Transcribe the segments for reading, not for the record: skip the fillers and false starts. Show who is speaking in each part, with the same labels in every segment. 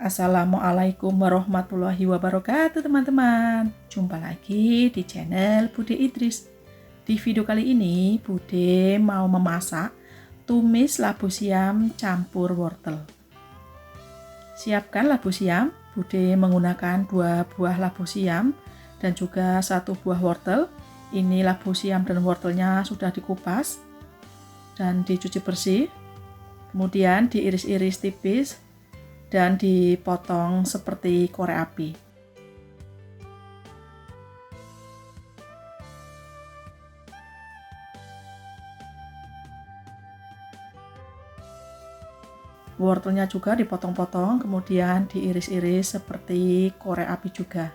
Speaker 1: Assalamualaikum warahmatullahi wabarakatuh teman-teman. Jumpa lagi di channel Bude Idris. Di video kali ini Bude mau memasak tumis labu siam campur wortel. Siapkan labu siam. Bude menggunakan 2 buah labu siam dan juga 1 buah wortel. Ini labu siam dan wortelnya sudah dikupas dan dicuci bersih. Kemudian diiris-iris tipis dan dipotong seperti korek api. Wortelnya juga dipotong-potong, kemudian diiris-iris seperti korek api juga.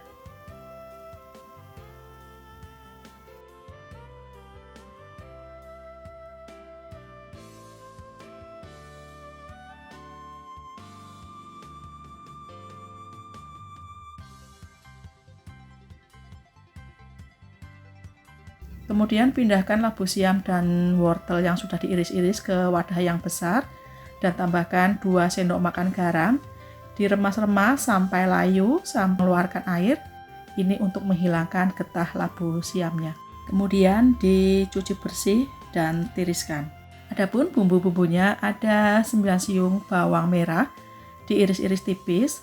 Speaker 1: Kemudian pindahkan labu siam dan wortel yang sudah diiris-iris ke wadah yang besar dan tambahkan 2 sendok makan garam. Diremas-remas sampai layu sampai mengeluarkan air. Ini untuk menghilangkan getah labu siamnya. Kemudian dicuci bersih dan tiriskan. Adapun bumbu-bumbunya ada 9 siung bawang merah diiris-iris tipis,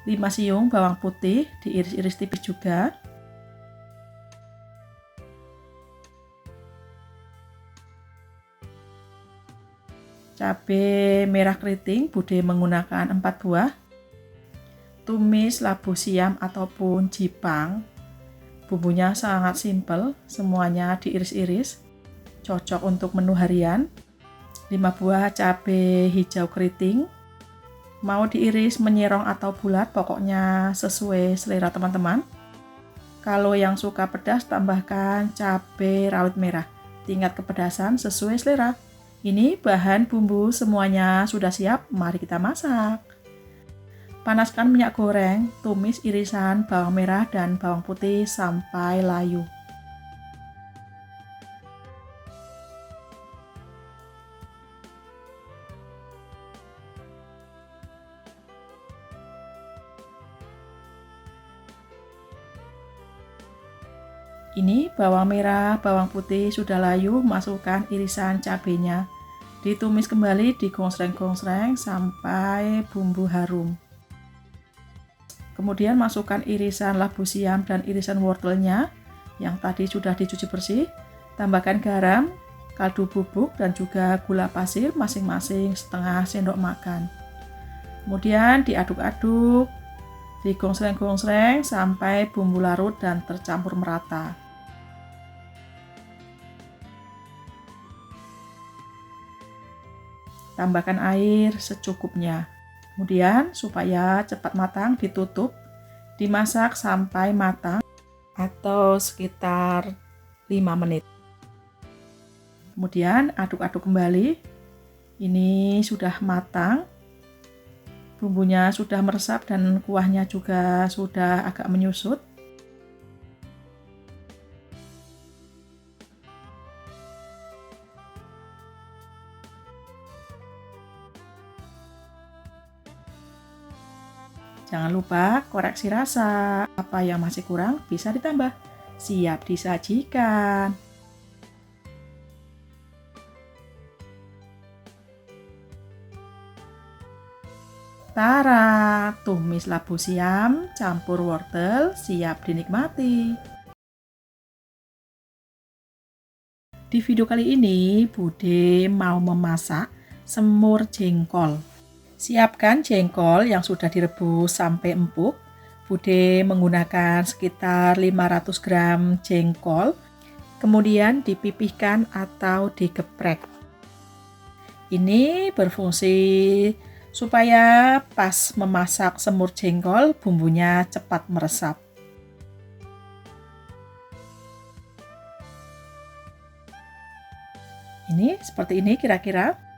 Speaker 1: 5 siung bawang putih diiris-iris tipis juga, cabai merah keriting Bude menggunakan 4 buah, tumis labu siam ataupun jipang, bumbunya sangat simpel, semuanya diiris-iris, cocok untuk menu harian. 5 buah cabai hijau keriting, mau diiris menyerong atau bulat, pokoknya sesuai selera teman-teman. Kalau yang suka pedas tambahkan cabai rawit merah, tingkat kepedasan sesuai selera. Ini bahan bumbu semuanya sudah siap, mari kita masak. Panaskan minyak goreng, tumis irisan bawang merah dan bawang putih sampai layu. Ini bawang merah, bawang putih sudah layu, masukkan irisan cabenya. Ditumis kembali, digonsreng-gonsreng sampai bumbu harum. Kemudian masukkan irisan labu siam dan irisan wortelnya yang tadi sudah dicuci bersih. Tambahkan garam, kaldu bubuk dan juga gula pasir masing-masing setengah sendok makan. Kemudian diaduk-aduk, digonsreng-gonsreng sampai bumbu larut dan tercampur merata. Tambahkan air secukupnya. Kemudian supaya cepat matang ditutup, dimasak sampai matang atau sekitar 5 menit. Kemudian aduk-aduk kembali. Ini sudah matang. Bumbunya sudah meresap dan kuahnya juga sudah agak menyusut. Jangan lupa koreksi rasa, apa yang masih kurang bisa ditambah. Siap disajikan. Tara, tumis labu siam campur wortel siap dinikmati. Di video kali ini Bude mau memasak semur jengkol. Siapkan jengkol yang sudah direbus sampai empuk. Bude menggunakan sekitar 500 gram jengkol, kemudian dipipihkan atau digeprek. Ini berfungsi supaya pas memasak semur jengkol bumbunya cepat meresap. Ini seperti ini kira-kira.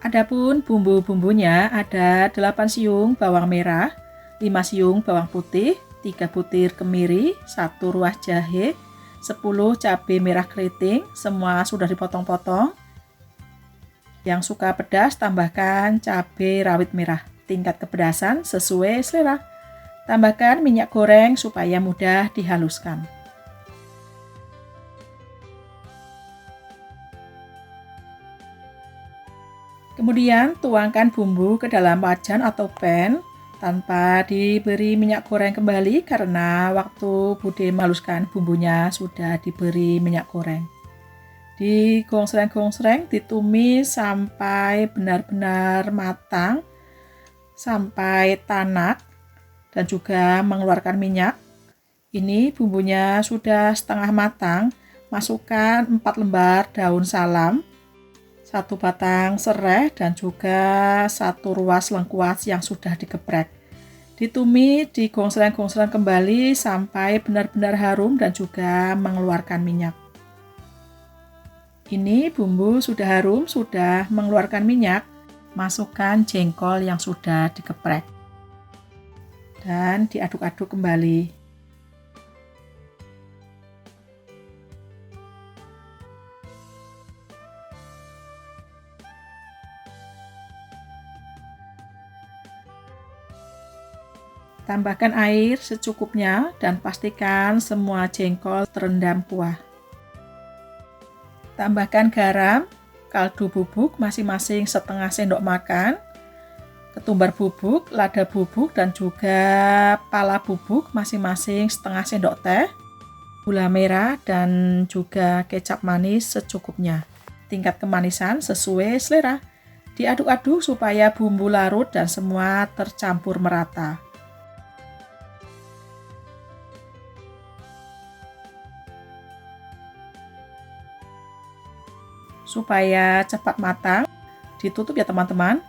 Speaker 1: Adapun bumbu-bumbunya ada 8 siung bawang merah, 5 siung bawang putih, 3 butir kemiri, 1 ruas jahe, 10 cabai merah keriting, semua sudah dipotong-potong. Yang suka pedas tambahkan cabai rawit merah, tingkat kepedasan sesuai selera. Tambahkan minyak goreng supaya mudah dihaluskan. Kemudian tuangkan bumbu ke dalam wajan atau pan tanpa diberi minyak goreng kembali karena waktu Bude menghaluskan bumbunya sudah diberi minyak goreng. Digongsreng-gongsreng, ditumis sampai benar-benar matang, sampai tanak dan juga mengeluarkan minyak. Ini bumbunya sudah setengah matang, masukkan 4 lembar daun salam, 1 batang serai dan juga 1 ruas lengkuas yang sudah digeprek. Ditumis, digongsreng-gongsreng kembali sampai benar-benar harum dan juga mengeluarkan minyak. Ini bumbu sudah harum, sudah mengeluarkan minyak. Masukkan jengkol yang sudah digeprek dan diaduk-aduk kembali. Tambahkan air secukupnya dan pastikan semua jengkol terendam kuah. Tambahkan garam, kaldu bubuk masing-masing setengah sendok makan, ketumbar bubuk, lada bubuk dan juga pala bubuk masing-masing setengah sendok teh, gula merah dan juga kecap manis secukupnya. Tingkat kemanisan sesuai selera. Diaduk-aduk supaya bumbu larut dan semua tercampur merata. Supaya cepat matang, ditutup ya teman-teman.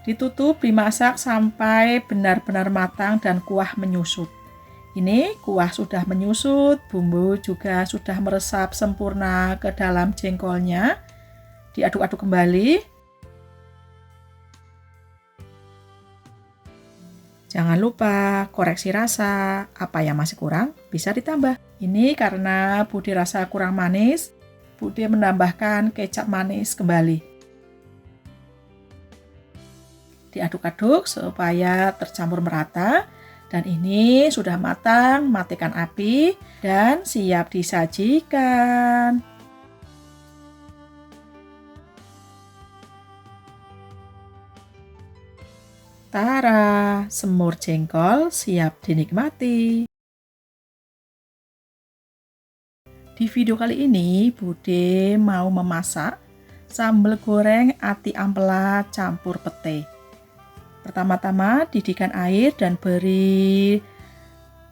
Speaker 1: Ditutup, dimasak sampai benar-benar matang dan kuah menyusut. Ini kuah sudah menyusut, bumbu juga sudah meresap sempurna ke dalam jengkolnya. Diaduk-aduk kembali. Jangan lupa koreksi rasa, apa yang masih kurang bisa ditambah. Ini karena Bude rasa kurang manis, Bude menambahkan kecap manis kembali. Diaduk-aduk supaya tercampur merata. Dan ini sudah matang, matikan api dan siap disajikan. Tara, semur jengkol siap dinikmati. Di video kali ini, Bude mau memasak sambal goreng ati ampela campur pete. Pertama-tama didihkan air dan beri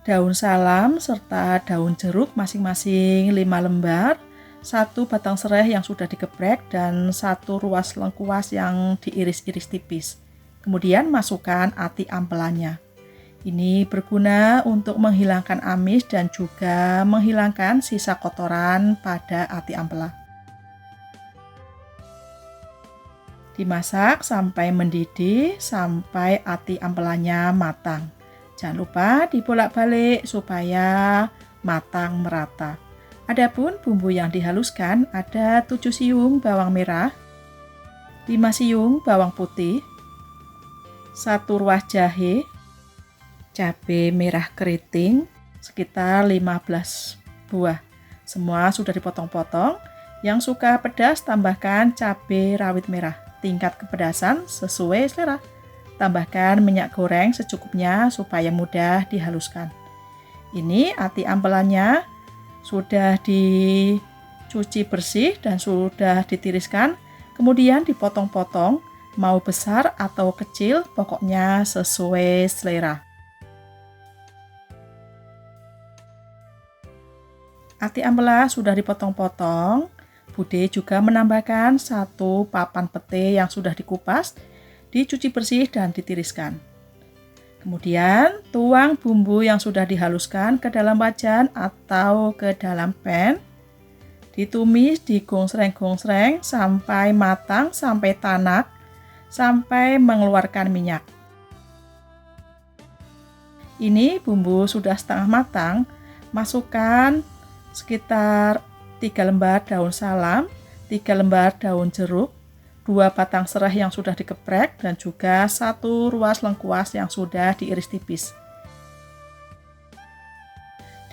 Speaker 1: daun salam serta daun jeruk masing-masing 5 lembar, 1 batang serai yang sudah digeprek dan 1 ruas lengkuas yang diiris-iris tipis. Kemudian masukkan ati ampelanya. Ini berguna untuk menghilangkan amis dan juga menghilangkan sisa kotoran pada ati ampela. Dimasak sampai mendidih, sampai ati ampelanya matang. Jangan lupa dibolak-balik supaya matang merata. Adapun bumbu yang dihaluskan ada 7 siung bawang merah, 5 siung bawang putih, 1 ruas jahe, cabai merah keriting sekitar 15 buah. Semua sudah dipotong-potong. Yang suka pedas tambahkan cabai rawit merah. Tingkat kepedasan sesuai selera. Tambahkan minyak goreng secukupnya supaya mudah dihaluskan. Ini ati ampelannya sudah dicuci bersih dan sudah ditiriskan. Kemudian dipotong-potong, mau besar atau kecil, pokoknya sesuai selera. Ati ampela sudah dipotong-potong. Bude juga menambahkan 1 papan pete yang sudah dikupas, dicuci bersih dan ditiriskan. Kemudian tuang bumbu yang sudah dihaluskan ke dalam wajan atau ke dalam pan. Ditumis, digongsreng-gongsreng sampai matang, sampai tanak, sampai mengeluarkan minyak. Ini bumbu sudah setengah matang, masukkan sekitar 3 lembar daun salam, 3 lembar daun jeruk, 2 batang serai yang sudah dikeprek, dan juga 1 ruas lengkuas yang sudah diiris tipis.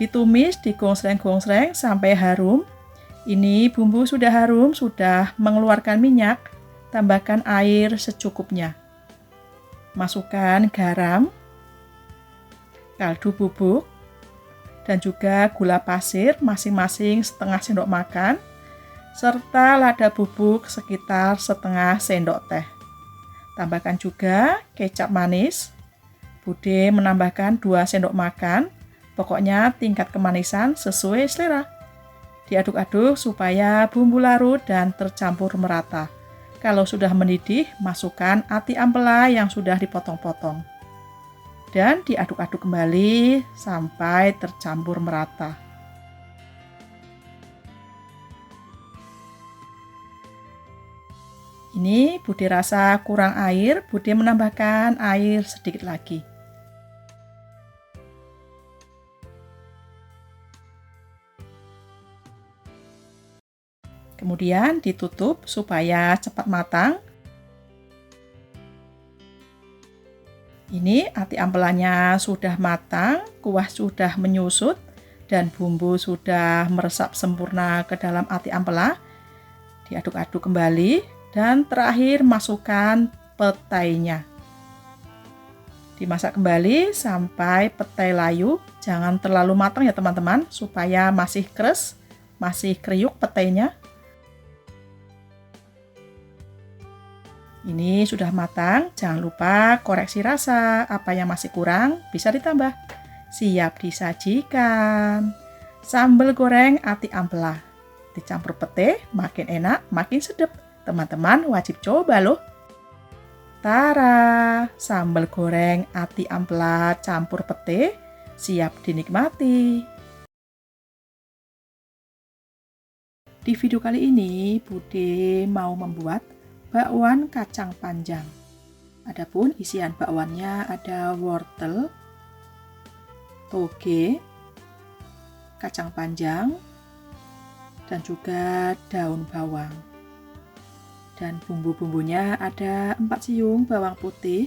Speaker 1: Ditumis, digonsreng-gonsreng sampai harum. Ini bumbu sudah harum, sudah mengeluarkan minyak. Tambahkan air secukupnya. Masukkan garam, kaldu bubuk, dan juga gula pasir masing-masing setengah sendok makan, serta lada bubuk sekitar setengah sendok teh. Tambahkan juga kecap manis. Bude menambahkan 2 sendok makan. Pokoknya tingkat kemanisan sesuai selera. Diaduk-aduk supaya bumbu larut dan tercampur merata. Kalau sudah mendidih, masukkan ati ampela yang sudah dipotong-potong. Dan diaduk-aduk kembali sampai tercampur merata. Ini Bude rasa kurang air, Bude menambahkan air sedikit lagi. Kemudian ditutup supaya cepat matang. Ini ati ampelanya sudah matang, kuah sudah menyusut, dan bumbu sudah meresap sempurna ke dalam ati ampela. Diaduk-aduk kembali, dan terakhir masukkan petainya. Dimasak kembali sampai petai layu. Jangan terlalu matang ya teman-teman, supaya masih keres, masih kriuk petainya. Ini sudah matang, jangan lupa koreksi rasa, apa yang masih kurang bisa ditambah. Siap disajikan. Sambal goreng ati ampela. Dicampur pete, makin enak, makin sedap. Teman-teman wajib coba loh. Tara, sambal goreng ati ampela campur pete, siap dinikmati. Di video kali ini, Bude mau membuat bakwan kacang panjang. Adapun isian bakwannya ada wortel, toge, kacang panjang, dan juga daun bawang. Dan bumbu-bumbunya ada 4 siung bawang putih,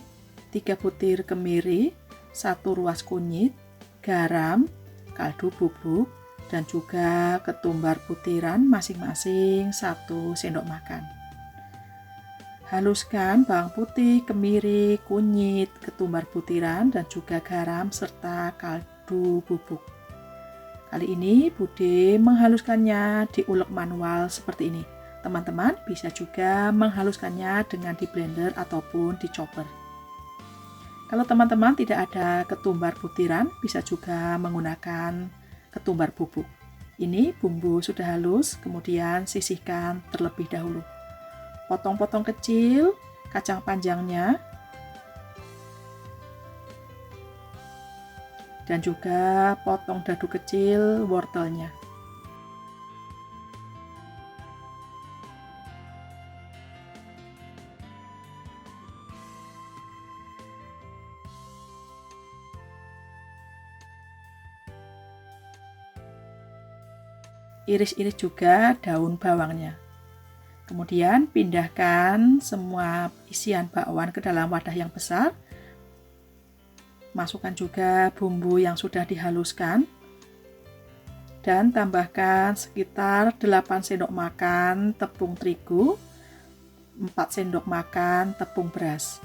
Speaker 1: 3 butir kemiri, 1 ruas kunyit, garam, kaldu bubuk, dan juga ketumbar butiran masing-masing 1 sendok makan. Haluskan bawang putih, kemiri, kunyit, ketumbar butiran, dan juga garam serta kaldu bubuk. Kali ini Bude menghaluskannya di ulek manual seperti ini. Teman-teman bisa juga menghaluskannya dengan di blender ataupun di chopper. Kalau teman-teman tidak ada ketumbar butiran, bisa juga menggunakan ketumbar bubuk. Ini bumbu sudah halus, kemudian sisihkan terlebih dahulu. Potong-potong kecil kacang panjangnya, dan juga potong dadu kecil wortelnya. Iris-iris juga daun bawangnya. Kemudian pindahkan semua isian bakwan ke dalam wadah yang besar. Masukkan juga bumbu yang sudah dihaluskan. Dan tambahkan sekitar 8 sendok makan tepung terigu, 4 sendok makan tepung beras.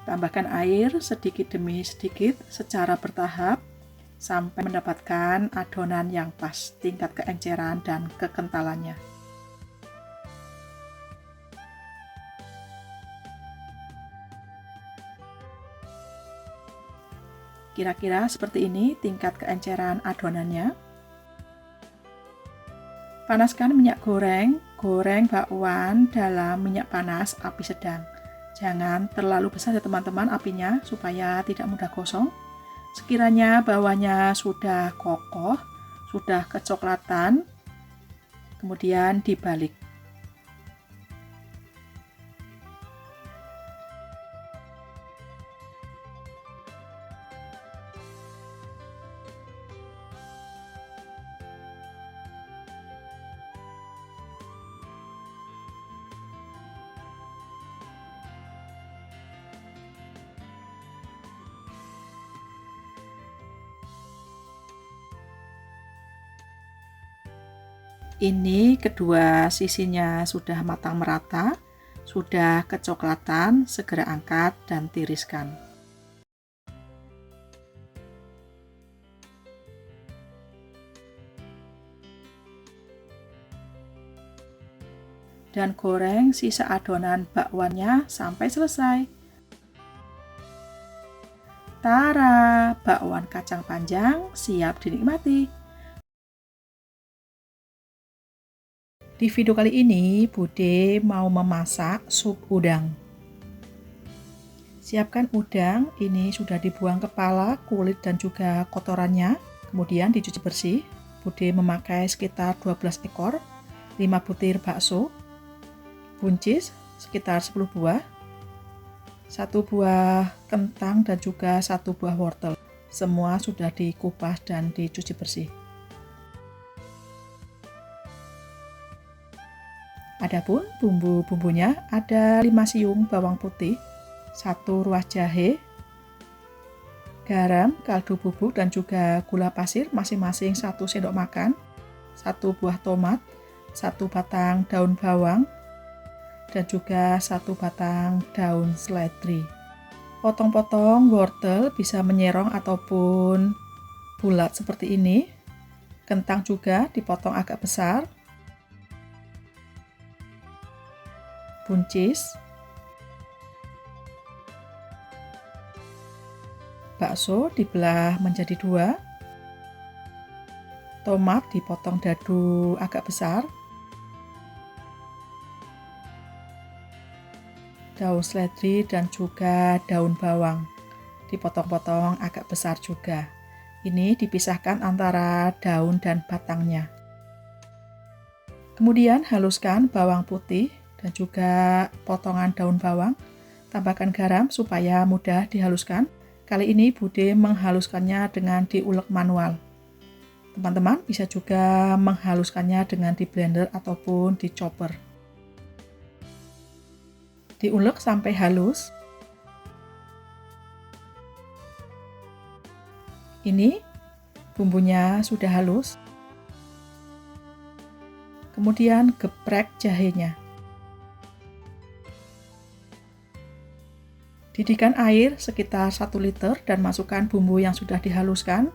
Speaker 1: Tambahkan air sedikit demi sedikit secara bertahap sampai mendapatkan adonan yang pas tingkat keenceran dan kekentalannya. Kira-kira seperti ini tingkat keenceran adonannya. Panaskan minyak goreng, goreng bakwan dalam minyak panas api sedang. Jangan terlalu besar ya teman-teman apinya supaya tidak mudah gosong. Sekiranya bawahnya sudah kokoh, sudah kecoklatan, kemudian dibalik. Ini kedua sisinya sudah matang merata, sudah kecoklatan, segera angkat dan tiriskan. Dan goreng sisa adonan bakwannya sampai selesai. Tara, bakwan kacang panjang siap dinikmati. Di video kali ini, Bude mau memasak sup udang. Siapkan udang, ini sudah dibuang kepala, kulit dan juga kotorannya. Kemudian dicuci bersih. Bude memakai sekitar 12 ekor, 5 butir bakso, buncis sekitar 10 buah, 1 buah kentang dan juga 1 buah wortel. Semua sudah dikupas dan dicuci bersih. Adapun bumbu-bumbunya ada 5 siung bawang putih, 1 ruas jahe, garam, kaldu bubuk dan juga gula pasir masing-masing 1 sendok makan, 1 buah tomat, 1 batang daun bawang, dan juga 1 batang daun seledri. Potong-potong wortel bisa menyerong ataupun bulat seperti ini. Kentang juga dipotong agak besar. Buncis, bakso dibelah menjadi 2, tomat dipotong dadu agak besar, daun seledri dan juga daun bawang dipotong-potong agak besar juga. Ini dipisahkan antara daun dan batangnya. Kemudian haluskan bawang putih dan juga potongan daun bawang. Tambahkan garam supaya mudah dihaluskan. Kali ini Bude menghaluskannya dengan diulek manual. Teman-teman bisa juga menghaluskannya dengan di blender ataupun di chopper. Diulek sampai halus. Ini bumbunya sudah halus. Kemudian geprek jahenya. Didihkan air sekitar 1 liter dan masukkan bumbu yang sudah dihaluskan,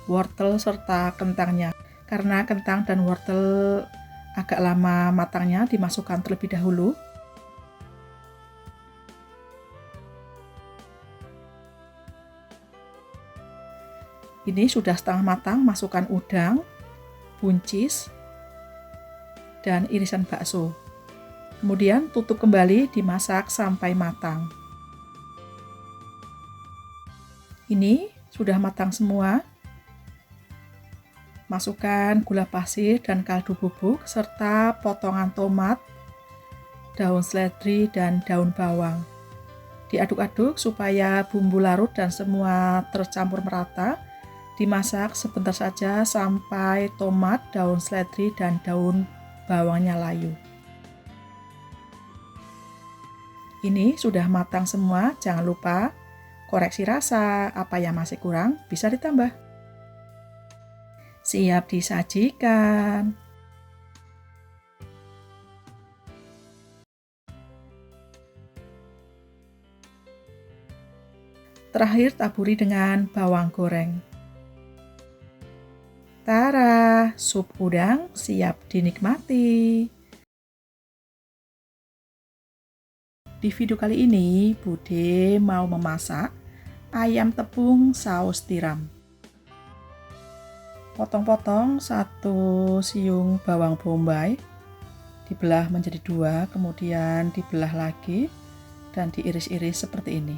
Speaker 1: wortel serta kentangnya. Karena kentang dan wortel agak lama matangnya, dimasukkan terlebih dahulu. Ini sudah setengah matang, masukkan udang, buncis, dan irisan bakso. Kemudian tutup kembali, dimasak sampai matang. Ini sudah matang semua. Masukkan gula pasir dan kaldu bubuk serta potongan tomat, daun seledri dan daun bawang. Diaduk-aduk supaya bumbu larut dan semua tercampur merata. Dimasak sebentar saja sampai tomat, daun seledri dan daun bawangnya layu. Ini sudah matang semua, jangan lupa koreksi rasa, apa yang masih kurang bisa ditambah. Siap disajikan. Terakhir taburi dengan bawang goreng. Tara, sup udang siap dinikmati. Di video kali ini, Bude mau memasak ayam tepung saus tiram. Potong-potong 1 siung bawang bombay, dibelah menjadi 2, kemudian dibelah lagi dan diiris-iris seperti ini.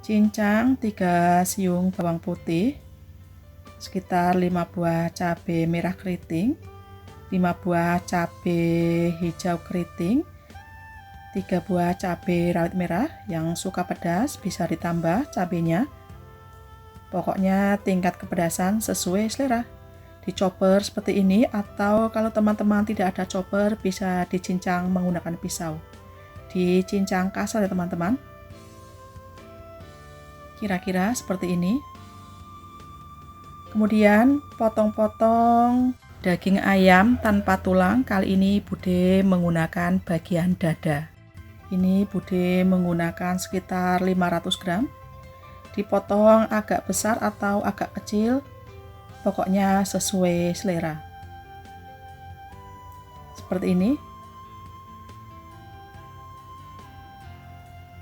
Speaker 1: Cincang 3 siung bawang putih, sekitar 5 buah cabai merah keriting, 5 buah cabai hijau keriting, 3 buah cabai rawit merah. Yang suka pedas bisa ditambah cabainya. Pokoknya tingkat kepedasan sesuai selera. Di chopper seperti ini, atau kalau teman-teman tidak ada chopper bisa dicincang menggunakan pisau. Dicincang kasar ya teman-teman. Kira-kira seperti ini. Kemudian potong-potong Daging ayam tanpa tulang, kali ini Bude menggunakan bagian dada. Ini Bude menggunakan sekitar 500 gram. Dipotong agak besar atau agak kecil, pokoknya sesuai selera. Seperti ini.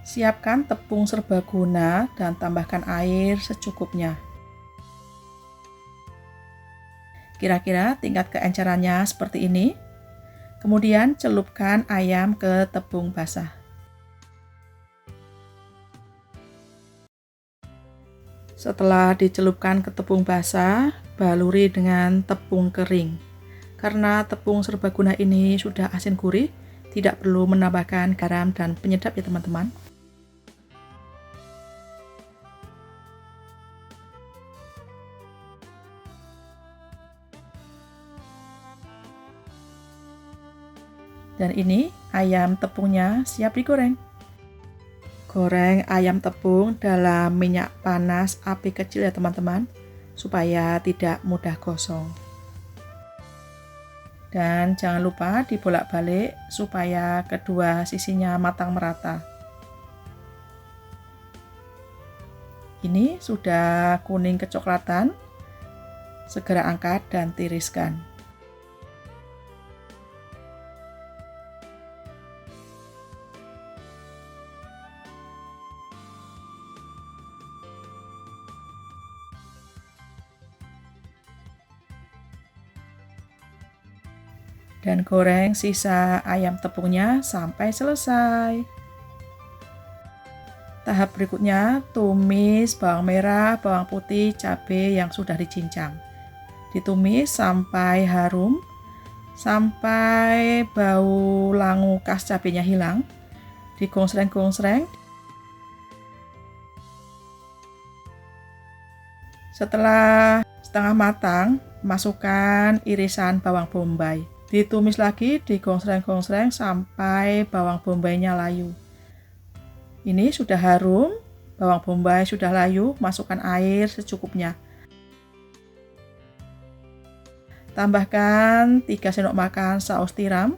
Speaker 1: Siapkan tepung serbaguna dan tambahkan air secukupnya. Kira-kira tingkat keencerannya seperti ini. Kemudian celupkan ayam ke tepung basah. Setelah dicelupkan ke tepung basah, baluri dengan tepung kering. Karena tepung serbaguna ini sudah asin gurih, tidak perlu menambahkan garam dan penyedap ya teman-teman. Dan ini ayam tepungnya siap digoreng. Goreng ayam tepung dalam minyak panas api kecil ya teman-teman, supaya tidak mudah gosong. Dan jangan lupa dibolak-balik supaya kedua sisinya matang merata. Ini sudah kuning kecoklatan, segera angkat dan tiriskan. Dan goreng sisa ayam tepungnya sampai selesai. Tahap berikutnya, tumis bawang merah, bawang putih, cabai yang sudah dicincang. Ditumis sampai harum, sampai bau langu khas cabainya hilang. Digonsreng-gonsreng. Setelah setengah matang, masukkan irisan bawang bombay. Ditumis lagi, digonsreng-gonsreng sampai bawang bombaynya layu. Ini sudah harum, bawang bombay sudah layu, masukkan air secukupnya. Tambahkan 3 sendok makan saus tiram,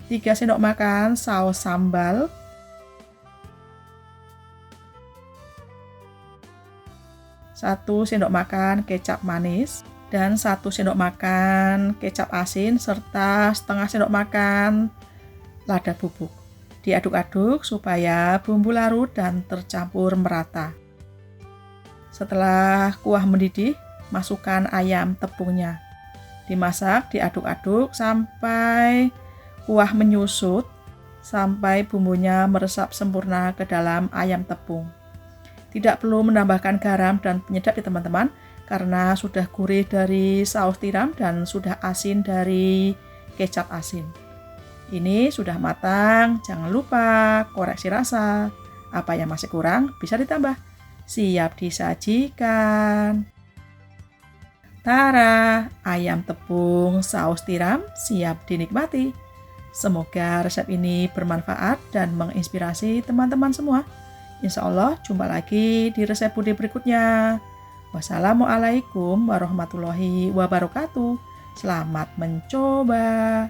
Speaker 1: 3 sendok makan saus sambal, 1 sendok makan kecap manis, dan 1 sendok makan kecap asin, serta setengah sendok makan lada bubuk. Diaduk-aduk supaya bumbu larut dan tercampur merata. Setelah kuah mendidih, masukkan ayam tepungnya. Dimasak, diaduk-aduk sampai kuah menyusut, sampai bumbunya meresap sempurna ke dalam ayam tepung. Tidak perlu menambahkan garam dan penyedap ya teman-teman, karena sudah gurih dari saus tiram dan sudah asin dari kecap asin. Ini sudah matang, jangan lupa koreksi rasa. Apa yang masih kurang bisa ditambah. Siap disajikan. Tara, ayam tepung saus tiram siap dinikmati. Semoga resep ini bermanfaat dan menginspirasi teman-teman semua. Insya Allah jumpa lagi di resep Bude berikutnya. Wassalamualaikum warahmatullahi wabarakatuh. Selamat mencoba.